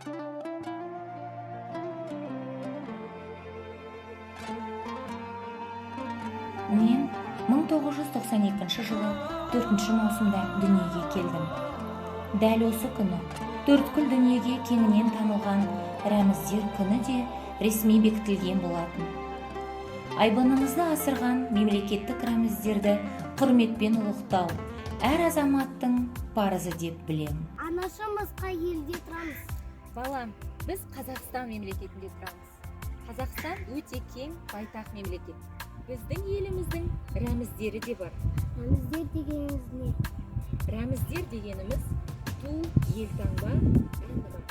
Мен 1992 жылы 4 маусымда дүниеге келдім. Дәл осы күні төрткүл дүниеге кеңінен танылған рәміздер күні де ресми бекітілген болатын. Айбынымызды асырған мемлекеттік рәміздерді құрметпен ұлықтау әр азаматтың парызы деп білем. Анашымыз қай елде тұрамыз? Балам, біз Қазақстан мемлекетінде тұрамыз. Қазақстан өте кең, байтақ мемлекет. Біздің еліміздің рәміздері де бар. Рәміздер дегеніміз не? Рәміздер дегеніміз ту, елтаңба, әні бар.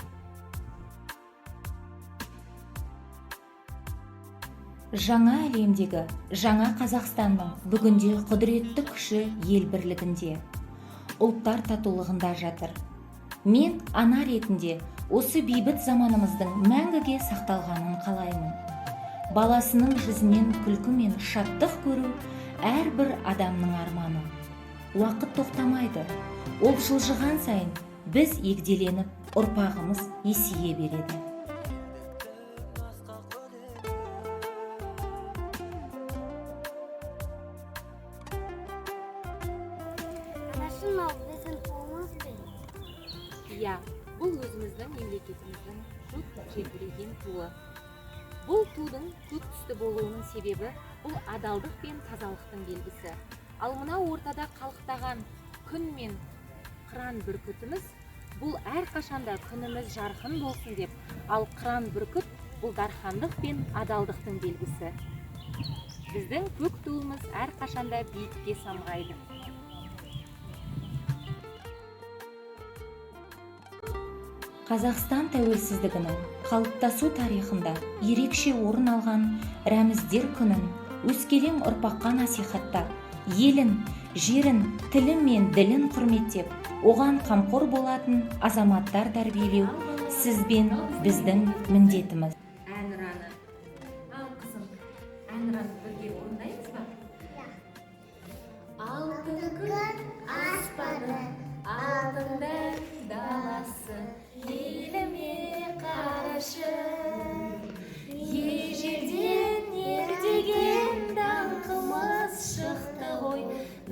Жаңа әлемдегі жаңа Қазақстанның бүгінде құдіретті күші ел бірлігінде, ұлттар татулығында жатыр. Мен ана ретінде осы бейбіт заманымыздың мәңгіге сақталғанын қалаймын. Баласының жүзінен күлкі мен шаттық көру әрбір адамның арманы. Уақыт тоқтамайды. Ол жылжыған сайын біз егделеніп, ұрпағымыз есейе береді. Анашым ал біздің туымыз бен? Иә, бұл өзіміздің мемлекетіміздің жұт желбіреген туы. Бұл тудың көк түсті болуының себебі бұл адалдық пен тазалықтың белгісі. Ал мына ортада қалықтаған күн мен қыран бүркітіміз бұл әрқашанда күніміз жарқын болсын деп, ал қыран бүркіт бұл дархандық пен адалдықтың белгісі. Біздің көк туымыз әрқашанда биікке самғайды. Қазақстан тәуелсіздігінің қалыптасу тарихында ерекше орын алған рәміздер күнін өскелең ұрпаққа насихаттап, елін, жерін, тілі мен ділін құрметтеп, оған қамқор болатын азаматтар тәрбиелеу сіз бен біздің міндетіміз. Әнұраны. Ал қызым, әнұраны бірге орындаймыз ба? Алтын күн аспаны, алтынды даласы, еліме қарашы, ежелден ертеген даңқымыз шықты ғой,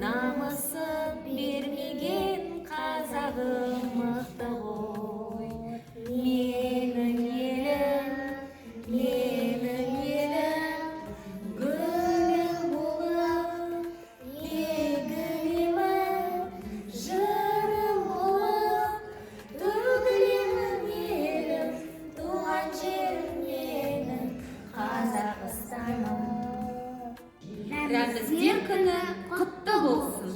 намысын бермеген қазағым мықты ғой. Менің елім, гүлім болып егілемін, жырым болып төгілемін елім, туған жерім менің Қазақстаным. Рәміздер күні құтты болсын.